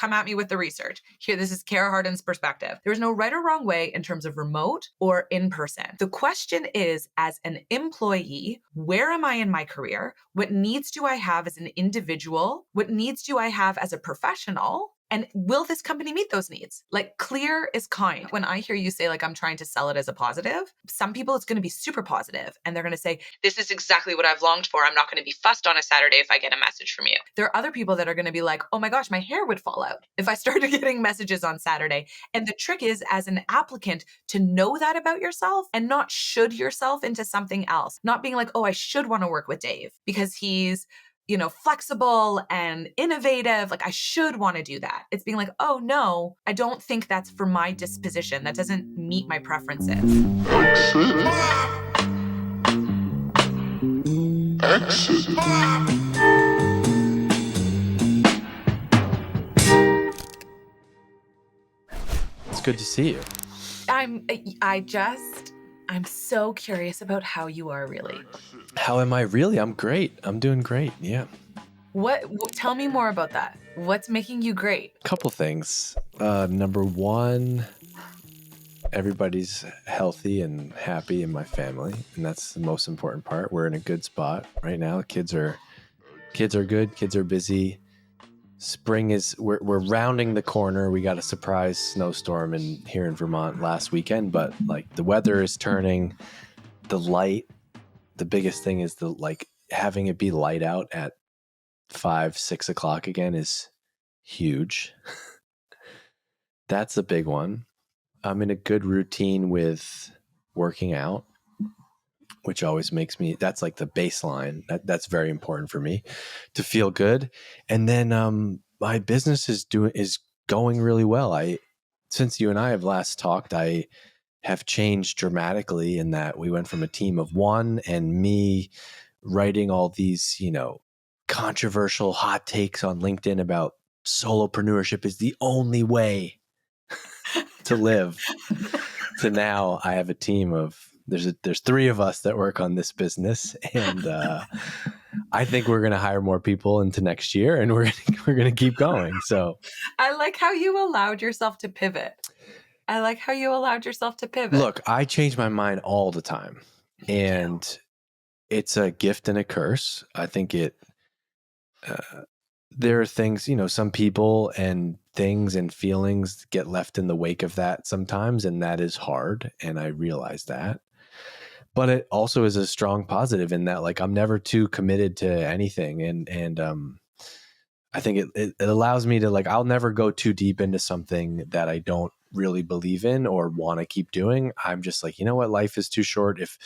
come at me with the research. Here, this is Kara Hardin's perspective. There's no right or wrong way in terms of remote or in person. The question is, as an employee, where am I in my career? What needs do I have as an individual? What needs do I have as a professional? And will this company meet those needs? Like, clear is kind. When I hear you say, like, I'm trying to sell it as a positive, some people it's going to be super positive and they're going to say, this is exactly what I've longed for. I'm not going to be fussed on a Saturday if I get a message from you. There are other people that are going to be like, oh my gosh, my hair would fall out if I started getting messages on Saturday. And the trick is, as an applicant, to know that about yourself and not should yourself into something else. Not being like, oh, I should want to work with Dave because he's flexible and innovative. Like, I should want to do that. It's being like, oh no, I don't think that's for my disposition. That doesn't meet my preferences. Exit. It's good to see you. I'm so curious about how you are really. How am I really? I'm great. I'm doing great. Yeah. Tell me more about that. What's making you great? Couple things. Number one, everybody's healthy and happy in my family, and that's the most important part. We're in a good spot right now. Kids are good. Kids are busy. Spring is we're rounding the corner. We got a surprise snowstorm here in Vermont last weekend, but like the weather is turning. The light. The biggest thing is having it be light out at 5-6 o'clock again is huge. That's a big one. I'm in a good routine with working out, which always makes me, that's like the baseline. That's very important for me to feel good. And then my business is going really well. Since you and I have last talked, I have changed dramatically in that we went from a team of one and me writing all these, controversial hot takes on LinkedIn about solopreneurship is the only way to live. So now I have a team of there's 3 of us that work on this business, and I think we're going to hire more people into next year, and we're going to keep going. So I like how you allowed yourself to pivot. Look, I change my mind all the time, and it's a gift and a curse. I think there are things, some people and things and feelings get left in the wake of that sometimes, and that is hard. And I realize that. But it also is a strong positive in that, like, I'm never too committed to anything. And I think it allows me to, like, I'll never go too deep into something that I don't really believe in or want to keep doing. I'm just like, you know what? Life is too short. If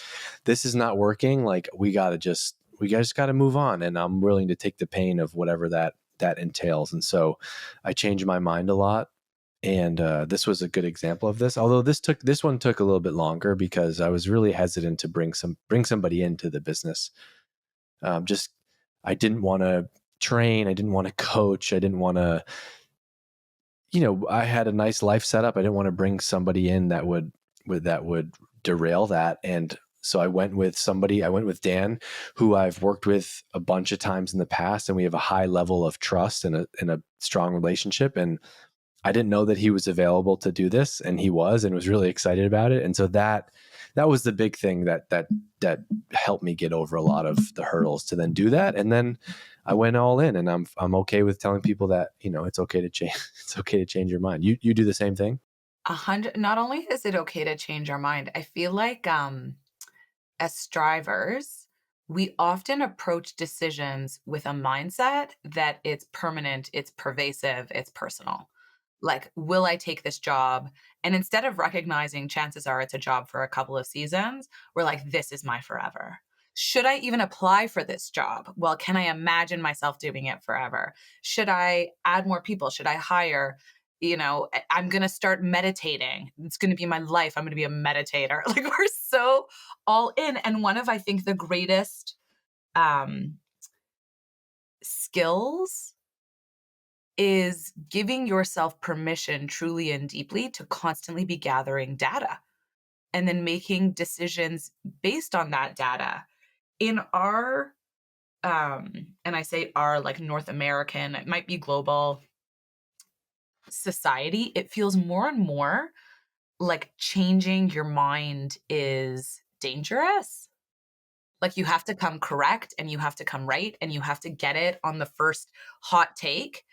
this is not working, like, we just got to move on. And I'm willing to take the pain of whatever that entails. And so I change my mind a lot. And this was a good example of this. Although this one took a little bit longer because I was really hesitant to bring somebody into the business. I didn't want to train. I didn't want to coach. I didn't want to, I had a nice life set up. I didn't want to bring somebody in that would derail that. And so I went with Dan, who I've worked with a bunch of times in the past, and we have a high level of trust and a strong relationship. And I didn't know that he was available to do this, and he was really excited about it. And so that was the big thing that helped me get over a lot of the hurdles to then do that. And then I went all in, and I'm okay with telling people that, it's okay to change. It's okay to change your mind. You do the same thing. 100. Not only is it okay to change our mind, I feel like as strivers, we often approach decisions with a mindset that it's permanent, it's pervasive, it's personal. Like, will I take this job? And instead of recognizing chances are it's a job for a couple of seasons, we're like, this is my forever. Should I even apply for this job? Well, can I imagine myself doing it forever? Should I add more people? Should I hire? I'm going to start meditating. It's going to be my life. I'm going to be a meditator. Like, we're so all in. And one of, I think, the greatest skills is giving yourself permission truly and deeply to constantly be gathering data and then making decisions based on that data. In our, and I say our, like, North American, it might be global, society, it feels more and more like changing your mind is dangerous. Like you have to come correct and you have to come right and you have to get it on the first hot take.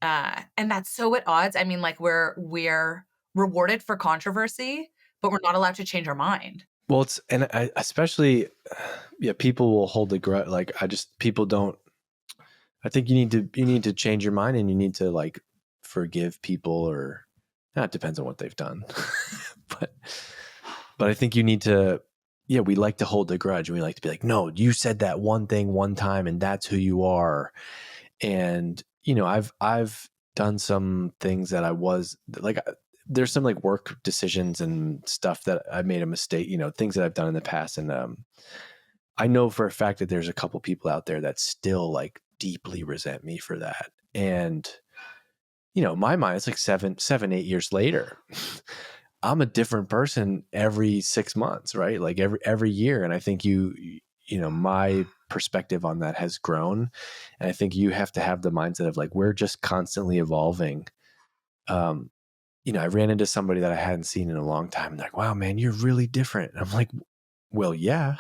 And that's so at odds. I mean, like we're rewarded for controversy, but we're not allowed to change our mind. Well, it's and I especially yeah, people will hold the grudge. Like I just people don't. I think you need to change your mind and you need to like forgive people or it depends on what they've done. but but I think you need to yeah, we like to hold the grudge and we like to be like, no, you said that one thing one time and that's who you are. And you know, I've done some things that I was like there's some like work decisions and stuff that I made a mistake, you know, things that I've done in the past and I know for a fact that there's a couple people out there that still like deeply resent me for that. And, you know, in my mind, it's like 8 years later. I'm a different person every 6 months, right? Like every year. And I think you know, my perspective on that has grown. And I think you have to have the mindset of like, we're just constantly evolving. Um, you know, I ran into somebody that I hadn't seen in a long time. And they're like, wow, man, you're really different. And I'm like, well, yeah.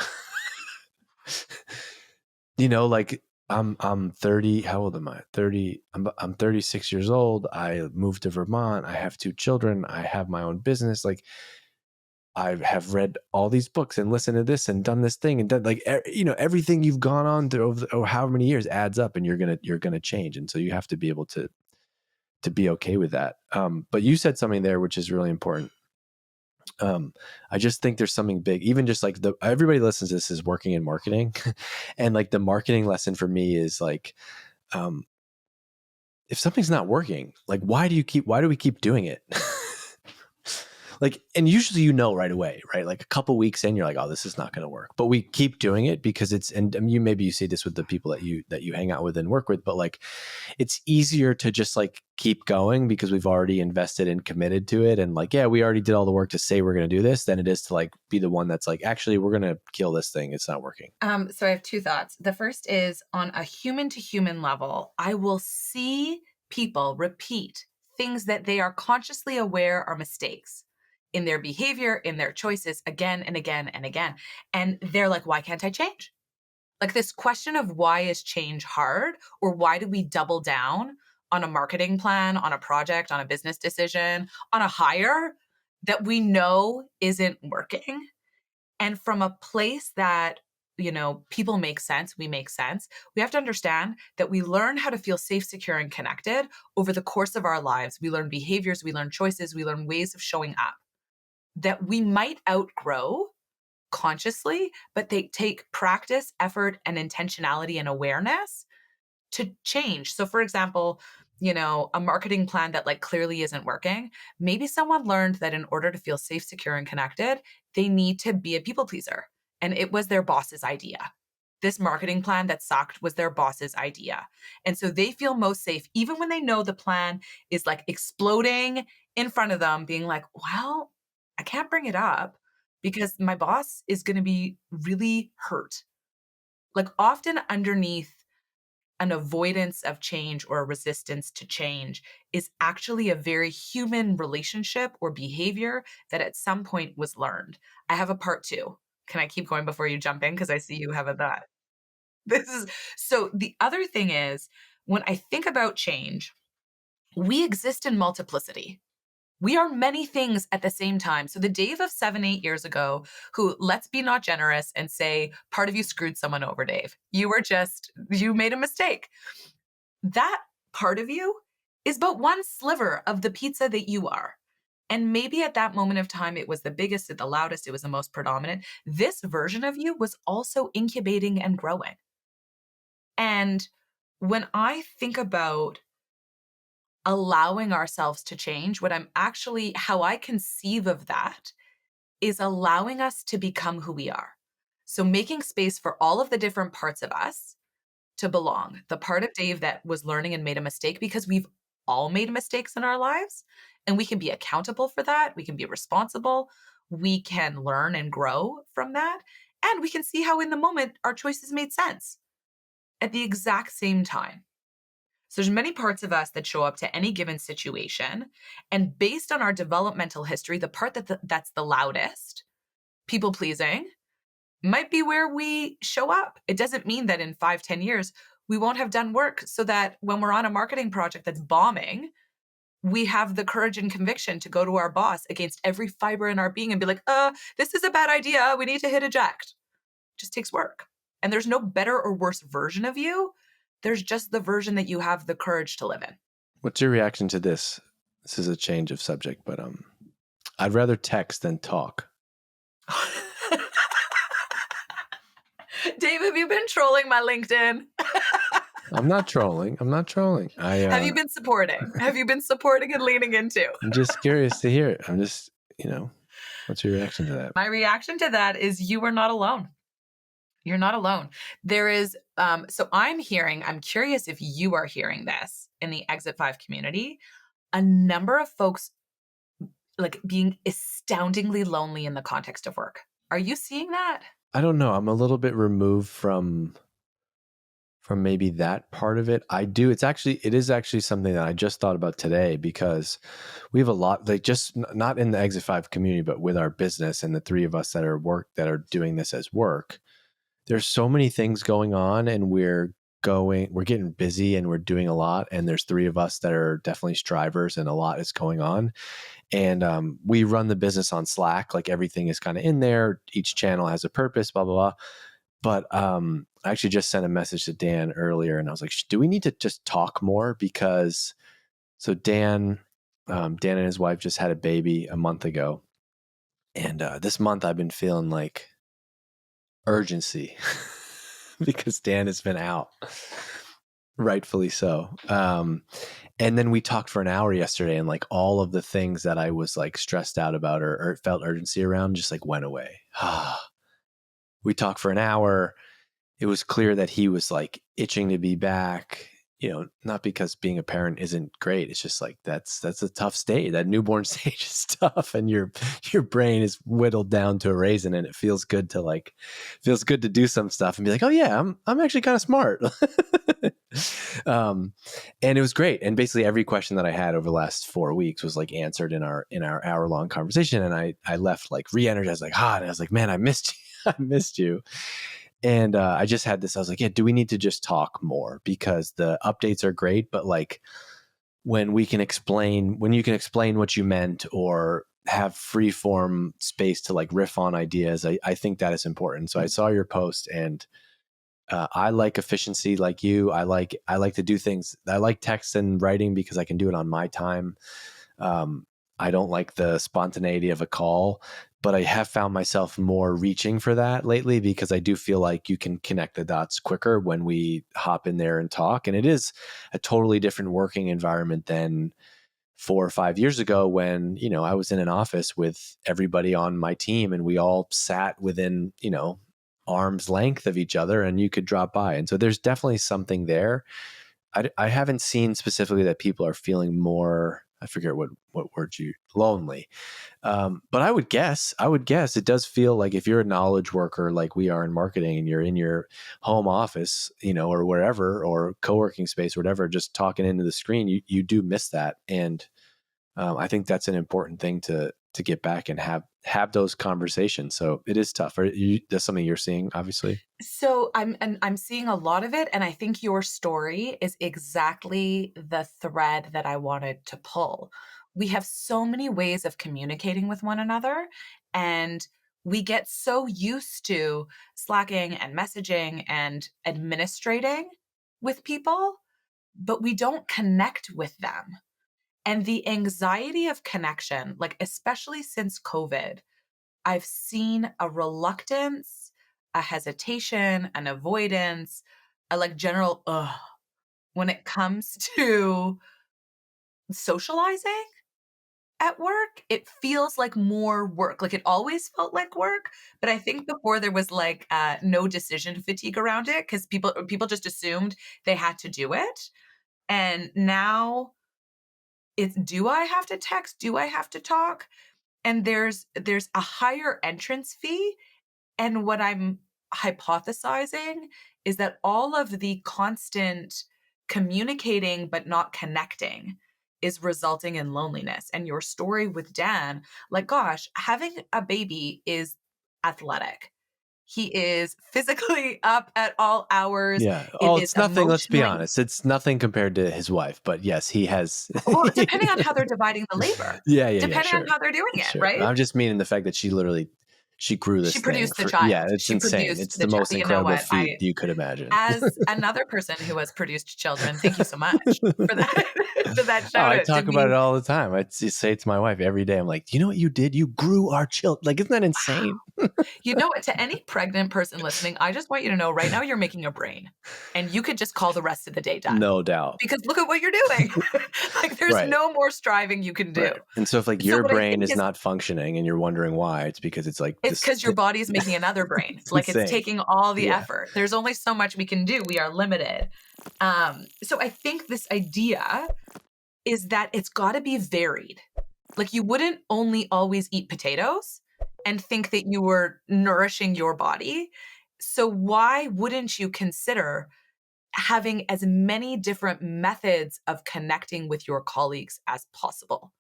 You know, like I'm 30. How old am I? 30. I'm 36 years old. I moved to Vermont. I have 2 children. I have my own business. Like I have read all these books and listened to this and done this thing and done like you know everything you've gone on through over however many years adds up and you're gonna change and so you have to be able to be okay with that. But you said something there which is really important. I just think there's something big, even just like everybody listens to this is working in marketing. And like the marketing lesson for me is like, um, if something's not working, like why do we keep doing it? Like, and usually you know right away, right? Like a couple weeks in, you're like, oh, this is not going to work. But we keep doing it because it's, and you maybe you see this with the people that you hang out with and work with, but like it's easier to just like keep going because we've already invested and committed to it. And like, yeah, we already did all the work to say we're going to do this, than it is to like be the one that's like, actually, we're going to kill this thing. It's not working. So I have two thoughts. The first is on a human to human level, I will see people repeat things that they are consciously aware are mistakes in their behavior, in their choices again and again and again. And they're like, why can't I change? Like this question of why is change hard or why do we double down on a marketing plan, on a project, on a business decision, on a hire that we know isn't working? And from a place that, you know, people make sense, we make sense, we have to understand that we learn how to feel safe, secure, and connected over the course of our lives. We learn behaviors, we learn choices, we learn ways of showing up that we might outgrow consciously, but they take practice, effort, and intentionality and awareness to change. So for example, you know, a marketing plan that like clearly isn't working, maybe someone learned that in order to feel safe, secure, and connected, they need to be a people pleaser. And it was their boss's idea. This marketing plan that sucked was their boss's idea. And so they feel most safe, even when they know the plan is like exploding in front of them, being like, well, I can't bring it up because my boss is going to be really hurt. Like often underneath an avoidance of change or a resistance to change is actually a very human relationship or behavior that at some point was learned. I have a part two. Can I keep going before you jump in? Because I see you have a thought. This is so the other thing is when I think about change, we exist in multiplicity. We are many things at the same time. So the Dave of 7, 8 years ago, who let's be not generous and say part of you screwed someone over, Dave. You made a mistake. That part of you is but one sliver of the pizza that you are. And maybe at that moment of time, it was the biggest, the loudest, it was the most predominant. This version of you was also incubating and growing. And when I think about allowing ourselves to change, how I conceive of that is allowing us to become who we are. So making space for all of the different parts of us to belong. The part of Dave that was learning and made a mistake, because we've all made mistakes in our lives and we can be accountable for that. We can be responsible. We can learn and grow from that. And we can see how in the moment our choices made sense at the exact same time. So there's many parts of us that show up to any given situation. And based on our developmental history, the part that's the loudest, people pleasing, might be where we show up. It doesn't mean that in 5-10 years, we won't have done work so that when we're on a marketing project that's bombing, we have the courage and conviction to go to our boss against every fiber in our being and be like, this is a bad idea. We need to hit eject. It just takes work. And there's no better or worse version of you. There's just the version that you have the courage to live in. What's your reaction to this? This is a change of subject, but I'd rather text than talk. Dave, have you been trolling my LinkedIn? I'm not trolling. Have you been supporting? Have you been supporting and leaning into? I'm just curious to hear it. I'm just, what's your reaction to that? My reaction to that is you are not alone. You're not alone. There is, so I'm curious if you are hearing this in the Exit 5 community, a number of folks like being astoundingly lonely in the context of work. Are you seeing that? I don't know. I'm a little bit removed from maybe that part of it. It is actually something that I just thought about today, because we have a lot, like, just not in the Exit 5 community, but with our business and the three of us that are doing this as work. There's so many things going on, and we're getting busy and we're doing a lot. And there's three of us that are definitely strivers, and a lot is going on. And we run the business on Slack. Like, everything is kind of in there. Each channel has a purpose, blah, blah, blah. But I actually just sent a message to Dan earlier, and I was like, do we need to just talk more? Because Dan and his wife just had a baby a month ago. And this month I've been feeling like urgency because Dan has been out, rightfully so. And then we talked for an hour yesterday, and like all of the things that I was like stressed out about or felt urgency around just like went away. We talked for an hour. It was clear that he was like itching to be back, not because being a parent isn't great. It's just like, that's a tough stage. That newborn stage is tough, and your brain is whittled down to a raisin, and it feels good to do some stuff and be like, oh yeah, I'm actually kind of smart. And it was great. And basically every question that I had over the last 4 weeks was like answered in our hour-long conversation. And I left like re-energized, like hot. And I was like, man, I missed you. I missed you. And I just had this, I was like, yeah, do we need to just talk more? Because the updates are great, but like when you can explain what you meant, or have free form space to like riff on ideas, I think that is important. So I saw your post, and I like efficiency like you. I like to do things. I like text and writing because I can do it on my time. I don't like the spontaneity of a call, but I have found myself more reaching for that lately, because I do feel like you can connect the dots quicker when we hop in there and talk. And it is a totally different working environment than 4 or 5 years ago, when, I was in an office with everybody on my team, and we all sat within, arm's length of each other, and you could drop by. And so there's definitely something there. I haven't seen specifically that people are feeling more, I forget what word lonely. But I would guess it does feel like, if you're a knowledge worker like we are in marketing, and you're in your home office, or wherever, or co-working space, or whatever, just talking into the screen, you do miss that. And I think that's an important thing to get back and have those conversations. So it is tough. That's something you're seeing, obviously. So I'm seeing a lot of it, and I think your story is exactly the thread that I wanted to pull. We have so many ways of communicating with one another, and we get so used to slacking and messaging and administrating with people, but we don't connect with them. And the anxiety of connection, like especially since COVID, I've seen a reluctance, a hesitation, an avoidance, a like general ugh when it comes to socializing at work. It feels like more work. Like it always felt like work, but I think before there was like no decision fatigue around it, because people just assumed they had to do it. And now it's, do I have to text? Do I have to talk? And there's a higher entrance fee. And what I'm hypothesizing is that all of the constant communicating but not connecting is resulting in loneliness. And your story with Dan, like, gosh, having a baby is athletic. He is physically up at all hours. Yeah. It Oh, is it's nothing. Let's be emotionally, honest. It's nothing compared to his wife. But yes, he has. well, depending on how they're dividing the labor, Yeah. depending on Sure. how they're doing it, Sure. right? I'm just meaning the fact that she grew She this thing produced the for, yeah, child. it's She insane. produced It's the the child. most You know incredible what? feat you could imagine. As another person who has produced children, thank you so much for that, for that Oh, shout I out. talk about it all the time. I just say it to my wife every day. I'm like, you know what you did? You grew our children. Like, isn't that insane? You know what? To any pregnant person listening, I just want you to know right now you're making a brain and you could just call the rest of the day done No doubt. because look at what you're doing. Like there's Right. no more striving you can do. Right. And so if like So your what I brain think is is not functioning and you're wondering why, it's because it's like it's this. because your body is making another brain. It's Like it's insane. taking all the Yeah. effort. There's only so much we can do. We are limited. So I think this idea is that it's got to be varied. Like you wouldn't only always eat potatoes and think that you were nourishing your body. So why wouldn't you consider having as many different methods of connecting with your colleagues as possible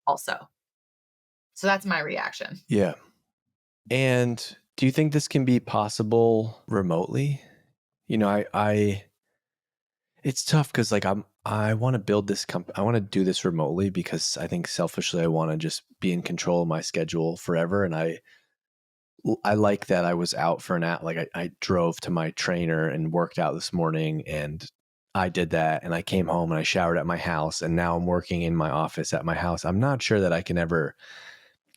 also? So that's my reaction. Yeah. And do you think this can be possible remotely? You know, I it's tough because like I want to build this company. I want to do this remotely because I think selfishly I want to just be in control of my schedule forever. And I like that I was out for an out. Like I drove to my trainer and worked out this morning, and I did that. And I came home and I showered at my house, and now I'm working in my office at my house. I'm not sure that I can ever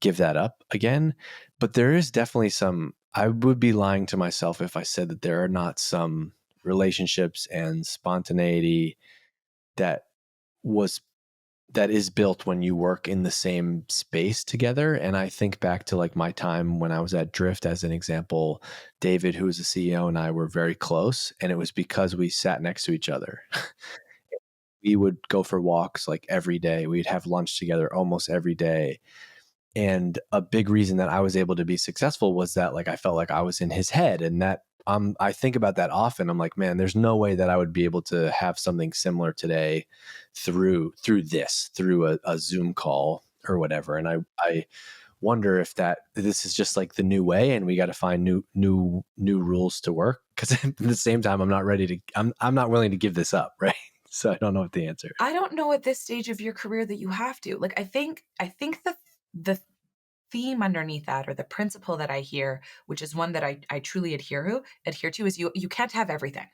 give that up again, but there is definitely some. I would be lying to myself if I said that there are not some relationships and spontaneity that was that is built when you work in the same space together. And I think back to like my time when I was at Drift as an example. David, who was the CEO, and I were very close, and it was because we sat next to each other. We would go for walks like every day. We'd have lunch together almost every day. And a big reason that I was able to be successful was that like I felt like I was in his head, and that I think about that often. I'm like, man, there's no way that I would be able to have something similar today through a Zoom call or whatever. And I wonder if this is just like the new way, and we got to find new rules to work. Because at the same time, I'm not willing to give this up, right? So I don't know what the answer. I don't know at this stage of your career that you have to. Like I think the theme underneath that or the principle that I hear, which is one that I truly adhere to is you can't have everything.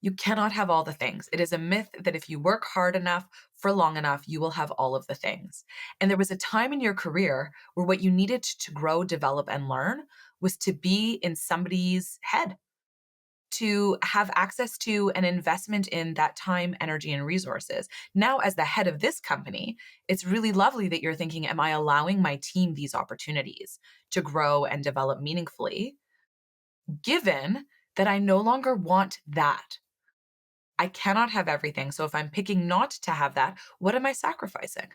You cannot have all the things. It is a myth that if you work hard enough for long enough, you will have all of the things. And there was a time in your career where what you needed to grow, develop, and learn was to be in somebody's head, to have access to an investment in that time, energy, and resources. Now, as the head of this company, it's really lovely that you're thinking, am I allowing my team these opportunities to grow and develop meaningfully, given that I no longer want that? I cannot have everything. So if I'm picking not to have that, what am I sacrificing?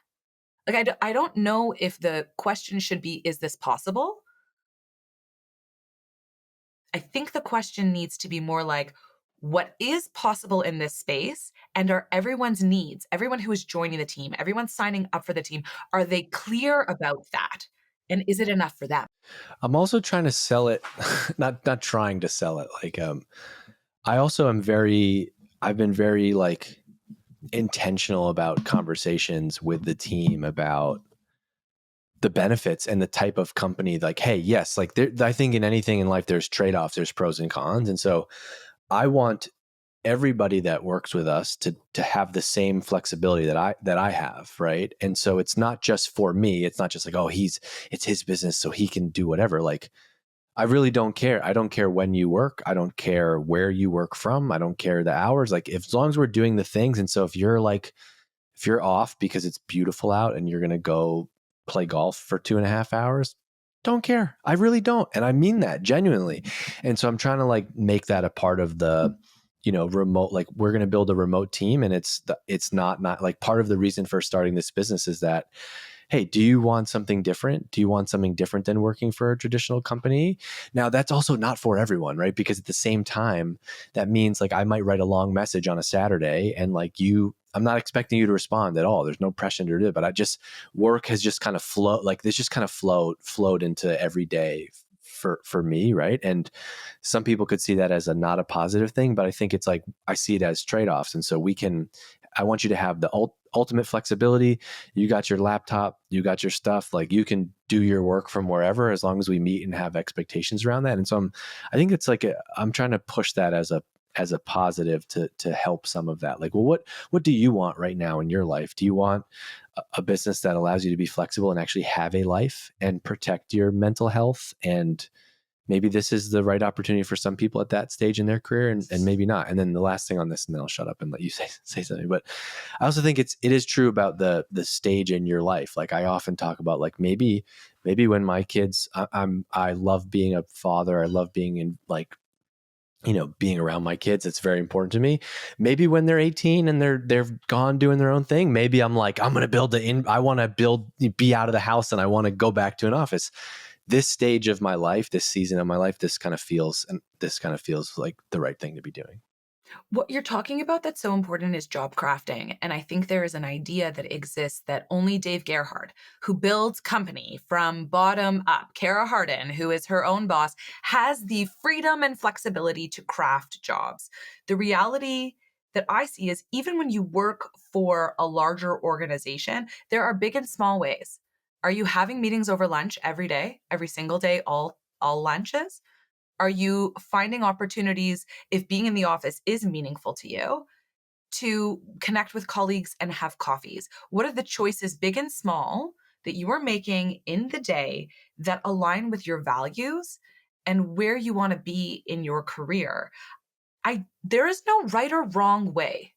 Like, I don't know if the question should be, is this possible? I think the question needs to be more like, what is possible in this space? And are everyone's needs, everyone who is joining the team, everyone signing up for the team, are they clear about that? And is it enough for them? I'm also trying to sell it, not trying to sell it. Like, I also am I've been very like intentional about conversations with the team about the benefits and the type of company. Like, hey, yes, like I think in anything in life, there's trade-offs, there's pros and cons. And so I want everybody that works with us to have the same flexibility that I have, right? And so it's not just for me. It's not just like, oh, it's his business, so he can do whatever. Like, I really don't care. I don't care when you work. I don't care where you work from. I don't care the hours. Like, as long as we're doing the things. And so if you're off because it's beautiful out and you're going to go play golf for 2.5 hours, don't care. I really don't. And I mean that genuinely. And so I'm trying to like make that a part of the, remote, like we're going to build a remote team. And it's not like part of the reason for starting this business is that, hey, do you want something different? Do you want something different than working for a traditional company? Now, that's also not for everyone, right? Because at the same time, that means like I might write a long message on a Saturday and like I'm not expecting you to respond at all. There's no pressure to do it, but work has just kind of flowed, like this just kind of flowed into every day for me, right? And some people could see that as not a positive thing, but I think it's like I see it as trade-offs. And so I want you to have the ultimate flexibility. You got your laptop, you got your stuff, like you can do your work from wherever as long as we meet and have expectations around that. And so I think it's like I'm trying to push that as a positive to help some of that. Like, well, what do you want right now in your life? Do you want a business that allows you to be flexible and actually have a life and protect your mental health? And maybe this is the right opportunity for some people at that stage in their career, and maybe not. And then the last thing on this, and then I'll shut up and let you say something. But I also think it is true about the stage in your life. Like I often talk about, like maybe when my kids, I love being a father. I love being in like, being around my kids. It's very important to me. Maybe when they're 18 and they're gone doing their own thing, maybe I'm like, I'm going to I want to be out of the house and I want to go back to an office. This stage of my life, this season of my life, this kind of feels like the right thing to be doing. What you're talking about that's so important is job crafting. And I think there is an idea that exists that only Dave Gerhardt, who builds company from bottom up, Kara Hardin, who is her own boss, has the freedom and flexibility to craft jobs. The reality that I see is even when you work for a larger organization, there are big and small ways. Are you having meetings over lunch every day, every single day, all lunches? Are you finding opportunities, if being in the office is meaningful to you, to connect with colleagues and have coffees? What are the choices, big and small, that you are making in the day that align with your values and where you want to be in your career? There is no right or wrong way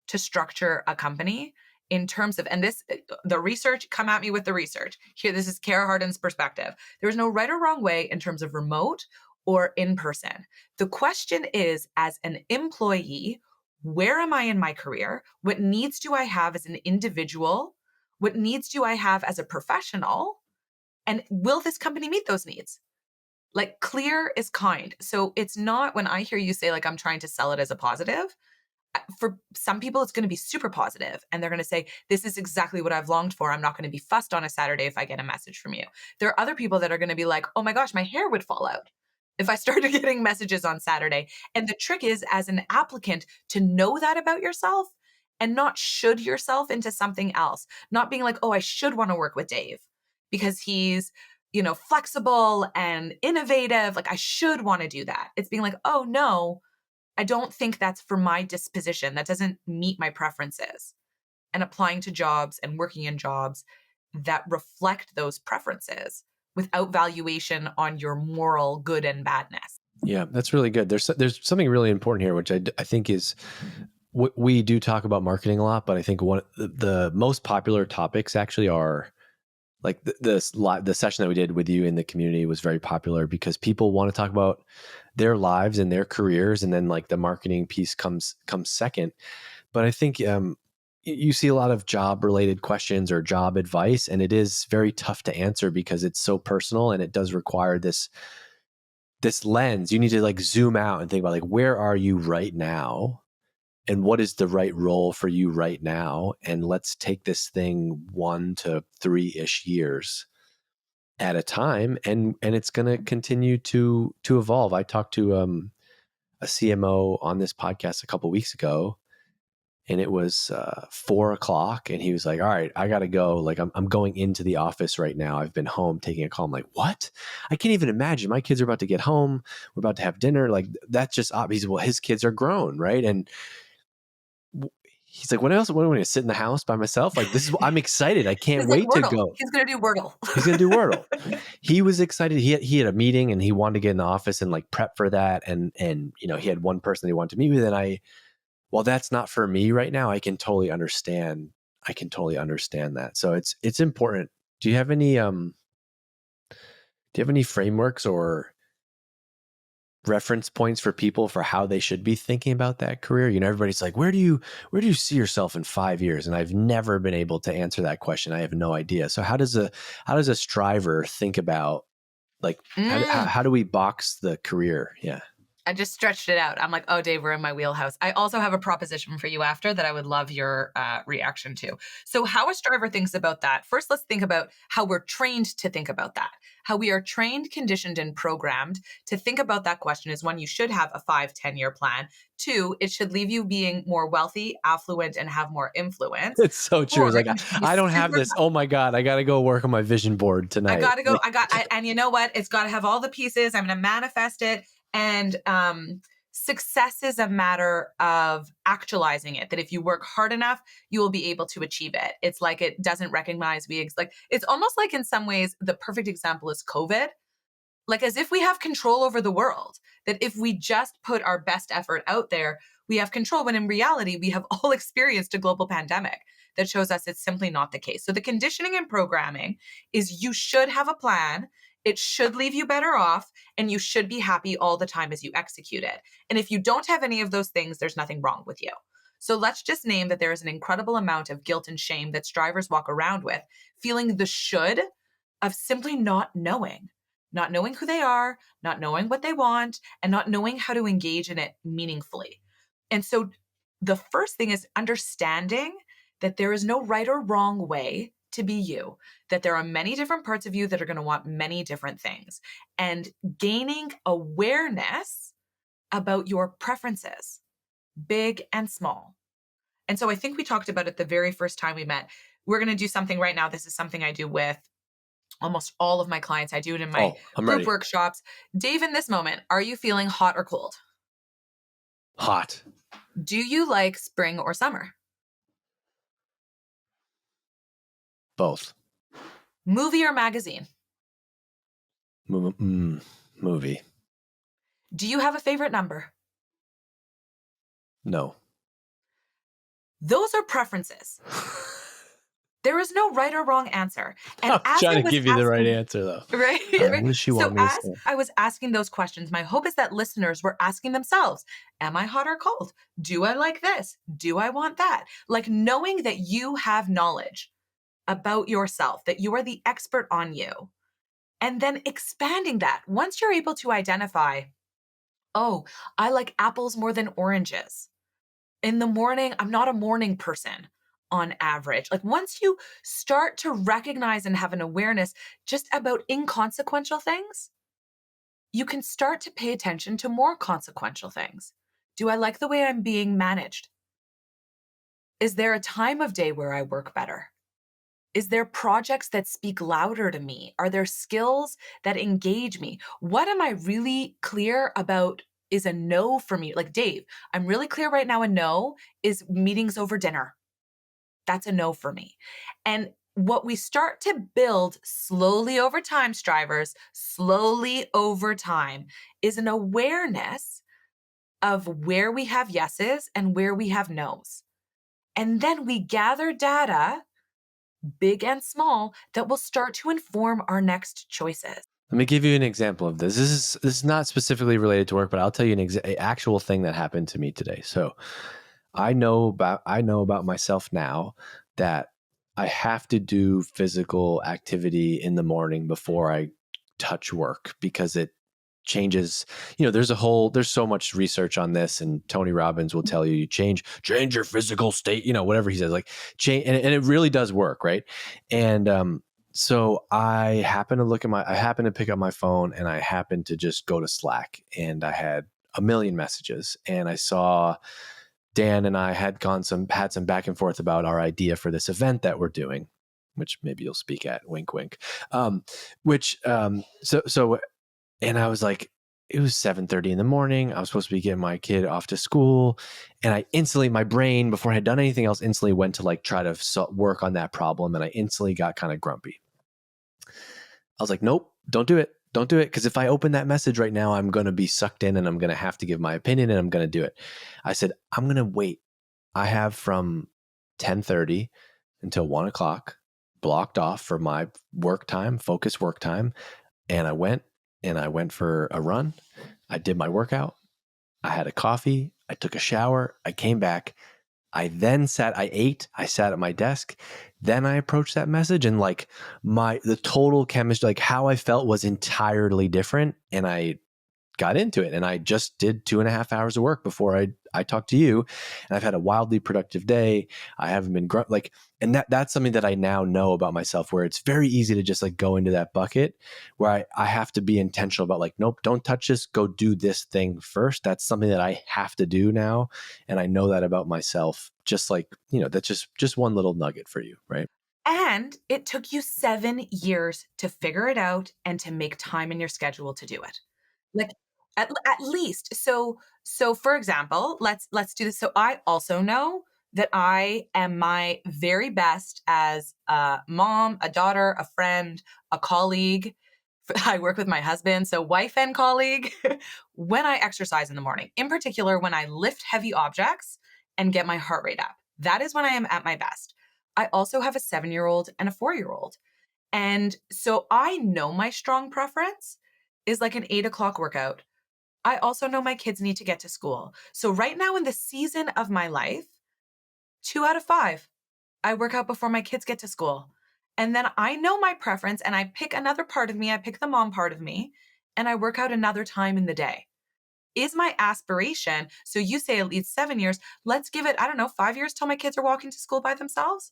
to structure a company in terms of, and this, the research, come at me with the research. Here, this is Kara Hardin's perspective. There's no right or wrong way in terms of remote or in person. The question is, as an employee, where am I in my career? What needs do I have as an individual? What needs do I have as a professional? And will this company meet those needs? Like, clear is kind. So it's not, when I hear you say, like, I'm trying to sell it as a positive, for some people, it's going to be super positive, and they're going to say, this is exactly what I've longed for. I'm not going to be fussed on a Saturday if I get a message from you. There are other people that are going to be like, oh my gosh, my hair would fall out if I started getting messages on Saturday. And the trick is, as an applicant, to know that about yourself and not should yourself into something else. Not being like, oh, I should want to work with Dave because he's, flexible and innovative. Like, I should want to do that. It's being like, oh no, I don't think that's for my disposition. That doesn't meet my preferences. And applying to jobs and working in jobs that reflect those preferences without valuation on your moral good and badness. Yeah, that's really good. There's something really important here, which I think is we do talk about marketing a lot, but I think one the most popular topics actually are like the session that we did with you in the community was very popular because people want to talk about their lives and their careers, and then like the marketing piece comes second. But I think you see a lot of job related questions or job advice, and it is very tough to answer because it's so personal and it does require this lens. You need to like zoom out and think about like, where are you right now? And what is the right role for you right now? And let's take this thing 1 to 3-ish years at a time. And it's going to continue to evolve. I talked to a CMO on this podcast a couple weeks ago, and it was 4:00, and he was like, all right, I got to go. Like I'm going into the office right now. I've been home taking a call. I'm like, what? I can't even imagine. My kids are about to get home. We're about to have dinner. Like that's just obvious. Well, his kids are grown. Right. And he's like, what else? What am I going to sit in the house by myself? Like, this is, I'm excited. I can't He's like wait to Wordle. go. He's going to do Wordle. He's going to do Wordle. He was excited. He had a meeting and he wanted to get in the office and like prep for that. And, he had one person he wanted to meet with. And well, that's not for me right now. I can totally understand. That. So it's important. Do you have any frameworks or reference points for people for how they should be thinking about that career? You know, everybody's like, where do you see yourself in 5 years? And I've never been able to answer that question. I have no idea. So how does a striver think about, like, Mm. how do we box the career? Yeah. I just stretched it out. I'm like, oh, Dave, we're in my wheelhouse. I also have a proposition for you after that I would love your reaction to. So, how a striver thinks about that. First, let's think about how we're trained to think about that. How we are trained, conditioned, and programmed to think about that question is one, you should have a 5-10 year plan. Two, it should leave you being more wealthy, affluent, and have more influence. It's so true. Or It's like, you should be I don't have super. this. Oh my God. I got to go work on my vision board I tonight. gotta go. And you know what? It's got to have all the pieces. I'm going to manifest it. And success is a matter of actualizing it. That if you work hard enough, you will be able to achieve it. It's like it doesn't recognize like it's almost like in some ways the perfect example is COVID. Like as if we have control over the world. That if we just put our best effort out there, we have control. When in reality, we have all experienced a global pandemic that shows us it's simply not the case. So the conditioning and programming is you should have a plan. It should leave you better off, and you should be happy all the time as you execute it. And if you don't have any of those things, there's nothing wrong with you. So let's just name that there is an incredible amount of guilt and shame that strivers walk around with, feeling the should of simply not knowing who they are, not knowing what they want, and not knowing how to engage in it meaningfully. And so the first thing is understanding that there is no right or wrong way to be you, that there are many different parts of you that are going to want many different things, and gaining awareness about your preferences, big and small. And so I think we talked about it the very first time we met. We're going to do something right now. This is something I do with almost all of my clients. I do it in my I'm group ready. workshops. Dave, in this moment, are you feeling hot or cold? Hot. Do you like spring or summer? Both. Movie or magazine? Movie. Do you have a favorite number? No. Those are preferences. There is no right or wrong answer. And I'm as trying I to was give you the right asking, answer, though. right? What does she want me to As say? I was asking those questions, my hope is that listeners were asking themselves, am I hot or cold? Do I like this? Do I want that? Like knowing that you have knowledge about yourself, that you are the expert on you, and then expanding that. Once you're able to identify, oh, I like apples more than oranges. In the morning, I'm not a morning person on average. Like once you start to recognize and have an awareness just about inconsequential things, you can start to pay attention to more consequential things. Do I like the way I'm being managed? Is there a time of day where I work better? Is there projects that speak louder to me? Are there skills that engage me? What am I really clear about is a no for me? Like Dave, I'm really clear right now a no is meetings over dinner. That's a no for me. And what we start to build slowly over time, strivers, slowly over time, is an awareness of where we have yeses and where we have nos. And then we gather data, big and small, that will start to inform our next choices. Let me give you an example of this. This is not specifically related to work, but I'll tell you an actual thing that happened to me today. So I know about myself now that I have to do physical activity in the morning before I touch work because it changes. You know, there's so much research on this, and Tony Robbins will tell you change your physical state, you know, whatever he says, like change, and it really does work, right? And so I happen to pick up my phone, and I happened to just go to Slack, and I had a million messages, and I saw Dan and I had some back and forth about our idea for this event that we're doing, which maybe you'll speak at, wink, wink. So, and I was like, it was 7:30 in the morning. I was supposed to be getting my kid off to school. And I instantly, my brain, before I had done anything else, instantly went to like try to work on that problem. And I instantly got kind of grumpy. I was like, nope, don't do it. Don't do it. Because if I open that message right now, I'm going to be sucked in and I'm going to have to give my opinion and I'm going to do it. I said, I'm going to wait. I have from 10:30 until 1 o'clock blocked off for my work time, focus work time. And I went and I went for a run. I did my workout. I had a coffee. I took a shower. I came back. I ate, I sat at my desk. Then I approached that message, and like the total chemistry, like how I felt was entirely different. And I got into it, and I just did 2.5 hours of work before I talked to you, and I've had a wildly productive day. I haven't been and that's something that I now know about myself, where it's very easy to just like go into that bucket where I have to be intentional about like, nope, don't touch this, go do this thing first. That's something that I have to do now. And I know that about myself, just like, that's just one little nugget for you, right? And it took you 7 years to figure it out and to make time in your schedule to do it. Like at least. So for example, let's do this. So I also know that I am my very best as a mom, a daughter, a friend, a colleague. I work with my husband, so wife and colleague, when I exercise in the morning, in particular, when I lift heavy objects and get my heart rate up. That is when I am at my best. I also have a 7-year-old and a 4-year-old. And so I know my strong preference is like an 8 o'clock workout. I also know my kids need to get to school. So right now in the season of my life, 2 out of 5, I work out before my kids get to school. And then I know my preference and I pick another part of me. I pick the mom part of me and I work out another time in the day. Is my aspiration, so you say at least 7 years, let's give it, I don't know, 5 years till my kids are walking to school by themselves?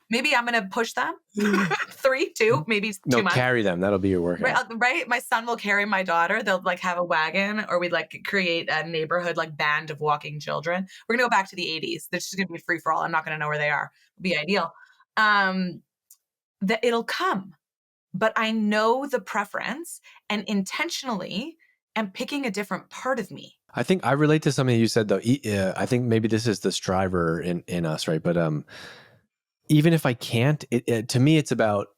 Maybe I'm going to push them. 3, 2, maybe No, 2 months. carry them. That'll be your workout. Right? My son will carry my daughter. They'll like have a wagon, or we'd like create a neighborhood like band of walking children. We're going to go back to the 80s. This is going to be free for all. I'm not going to know where they are. It'll be ideal. That it'll come. But I know the preference and intentionally am picking a different part of me. I think I relate to something you said though. I think maybe this is the striver in us, right? But even if I can't, to me, it's about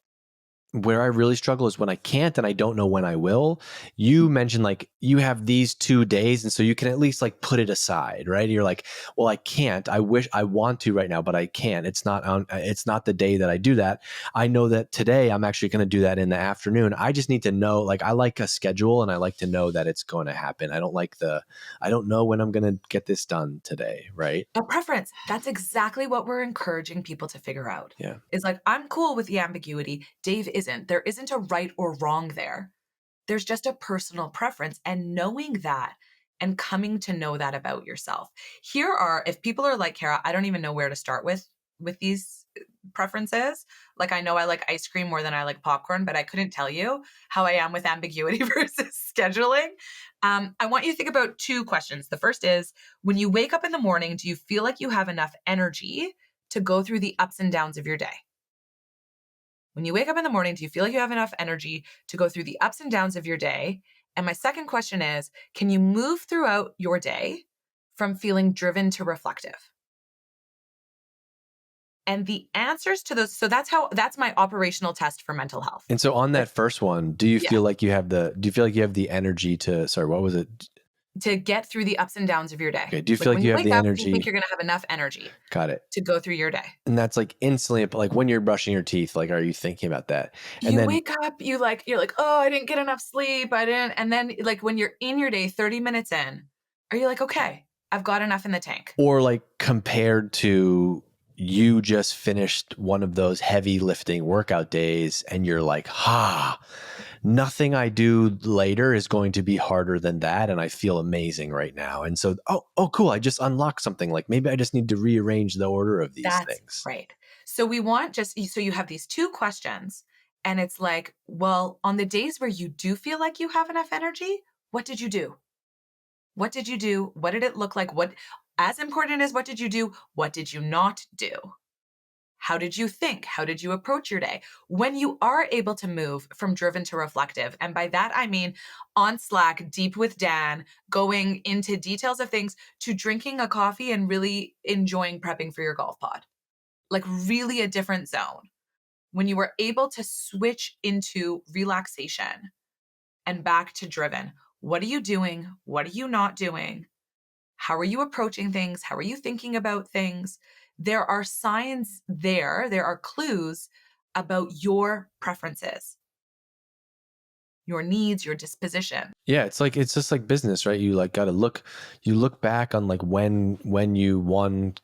where I really struggle is when I can't and I don't know when I will. You mentioned like you have these 2 days, and so you can at least like put it aside, right? You're like, well, I can't. I wish I want to right now, but I can't. It's not the day that I do that. I know that today I'm actually going to do that in the afternoon. I just need to know, like, I like a schedule and I like to know that it's going to happen. I don't know when I'm going to get this done today, right? A preference. That's exactly what we're encouraging people to figure out. Yeah. It's like, I'm cool with the ambiguity. Dave isn't. There isn't a right or wrong there. There's just a personal preference, and knowing that and coming to know that about yourself. Here are, if people are like, Kara, I don't even know where to start with these preferences. Like, I know I like ice cream more than I like popcorn, but I couldn't tell you how I am with ambiguity versus scheduling. I want you to think about 2 questions. The first is, when you wake up in the morning, do you feel like you have enough energy to go through the ups and downs of your day? When you wake up in the morning, do you feel like you have enough energy to go through the ups and downs of your day? And my second question is, can you move throughout your day from feeling driven to reflective? And the answers to those, so that's my operational test for mental health. And so on that first one, do you feel like you have the energy to, sorry, what was it? To get through the ups and downs of your day. Okay. Do you feel like you have the energy? You think you're going to have enough energy. Got it. To go through your day. And that's like instantly, like when you're brushing your teeth, like, are you thinking about that? And You then wake up, you're like, oh, I didn't get enough sleep. And then like when you're in your day, 30 minutes in, are you like, okay, I've got enough in the tank? Or like compared to you just finished one of those heavy lifting workout days and you're like, nothing I do later is going to be harder than that. And I feel amazing right now. And so, oh, cool. I just unlocked something. Like maybe I just need to rearrange the order of these things. Right. So we want so you have these 2 questions, and it's like, well, on the days where you do feel like you have enough energy, what did you do? What did you do? What did it look like? What, as important as what did you do? What did you not do? How did you think? How did you approach your day? When you are able to move from driven to reflective, and by that I mean on Slack, deep with Dan, going into details of things, to drinking a coffee and really enjoying prepping for your golf pod. Like really a different zone. When you were able to switch into relaxation and back to driven, what are you doing? What are you not doing? How are you approaching things? How are you thinking about things? There are signs there are clues about your preferences. your needs, your disposition. Yeah, it's just like business, right? You like got to you look back on like when you won,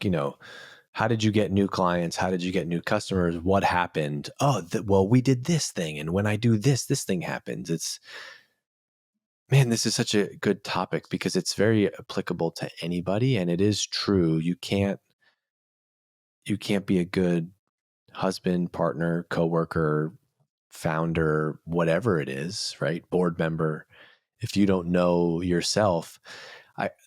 how did you get new clients? How did you get new customers? What happened? Oh, well, we did this thing, and when I do this thing happens. Man, this is such a good topic because it's very applicable to anybody, and it is true. You can't be a good husband, partner, coworker, founder, whatever it is, right? Board member, if you don't know yourself.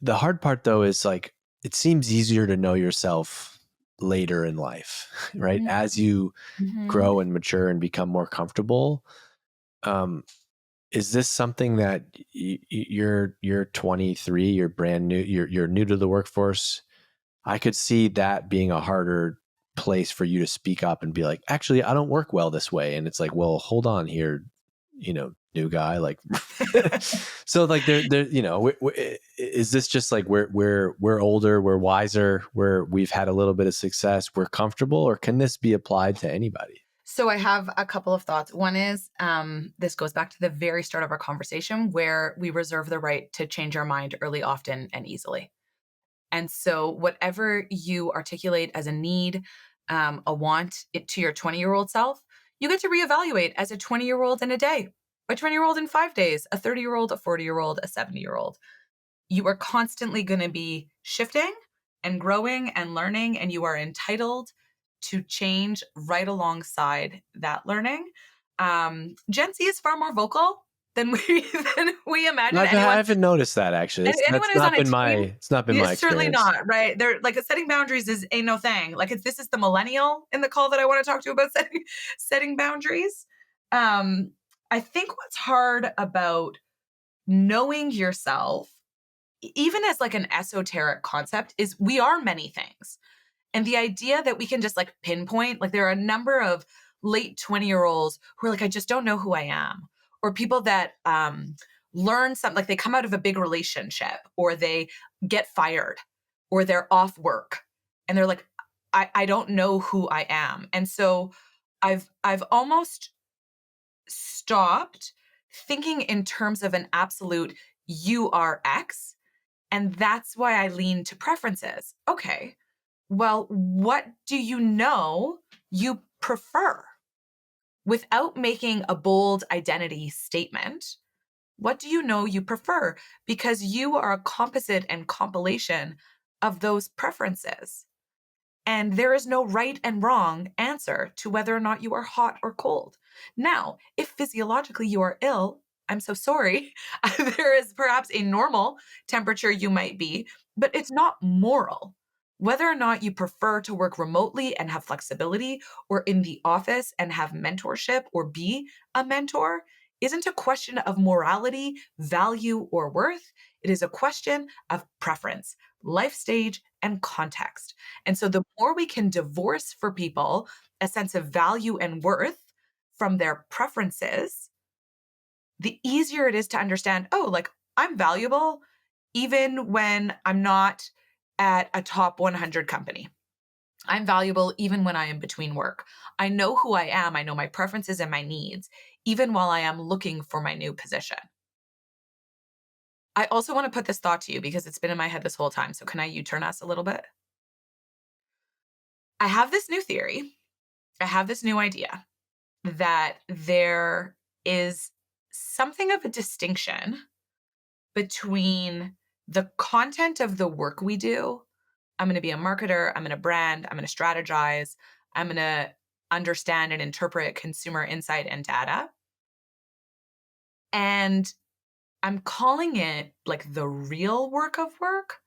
The hard part though is like it seems easier to know yourself later in life, right? As you Mm-hmm. grow and mature and become more comfortable. Um, is this something that you're 23, you're brand new, you're new to the workforce? I could see that being a harder place for you to speak up and be like, actually, I don't work well this way. And it's like, well, hold on here, new guy. Like, so like there, is this just like we're older, we're wiser, we've had a little bit of success, we're comfortable, or can this be applied to anybody? So I have a couple of thoughts. One is this goes back to the very start of our conversation where we reserve the right to change our mind early, often, and easily. And so whatever you articulate as a need, a want to your 20-year-old self, you get to reevaluate as a 20-year-old in a day, a 20-year-old in 5 days, a 30-year-old, a 40-year-old, a 70-year-old. You are constantly going to be shifting and growing and learning, and you are entitled to change right alongside that learning. Gen Z is far more vocal than we imagine. I haven't noticed that actually. Anyone That's who's on not a been team, it's not been my it's certainly experience. not, right? They're like setting boundaries is ain't no thing. Like this is the millennial in the call that I want to talk to about setting boundaries. I think what's hard about knowing yourself, even as like an esoteric concept, is we are many things. And the idea that we can just like pinpoint, like there are a number of late 20-year-olds who are like, I just don't know who I am. Or people that learn something, like they come out of a big relationship or they get fired or they're off work and they're like, I don't know who I am. And so I've almost stopped thinking in terms of an absolute you are X. And that's why I lean to preferences. Okay, well, what do you know you prefer? Without making a bold identity statement, what do you know you prefer? Because you are a composite and compilation of those preferences. And there is no right and wrong answer to whether or not you are hot or cold. Now, if physiologically you are ill, I'm so sorry. There is perhaps a normal temperature you might be, but it's not moral. Whether or not you prefer to work remotely and have flexibility or in the office and have mentorship or be a mentor isn't a question of morality, value, or worth. It is a question of preference, life stage, and context. And so the more we can divorce for people a sense of value and worth from their preferences, the easier it is to understand, oh, like I'm valuable even when I'm not at a top 100 company. I'm valuable even when I am between work. I know who I am. I know my preferences and my needs, even while I am looking for my new position. I also want to put this thought to you because it's been in my head this whole time. So can I U-turn us a little bit? I have this new theory. I have this new idea that there is something of a distinction between the content of the work we do. I'm going to be a marketer. I'm going to brand. I'm going to strategize. I'm going to understand and interpret consumer insight and data. And I'm calling it like the real work of work,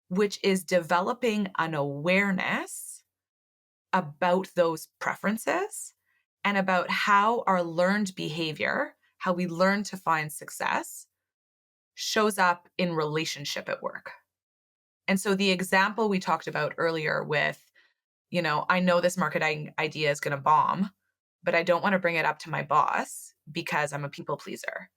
which is developing an awareness about those preferences and about how our learned behavior, how we learn to find success, shows up in relationship at work. And so the example we talked about earlier with, I know this marketing idea is going to bomb, but I don't want to bring it up to my boss because I'm a people pleaser.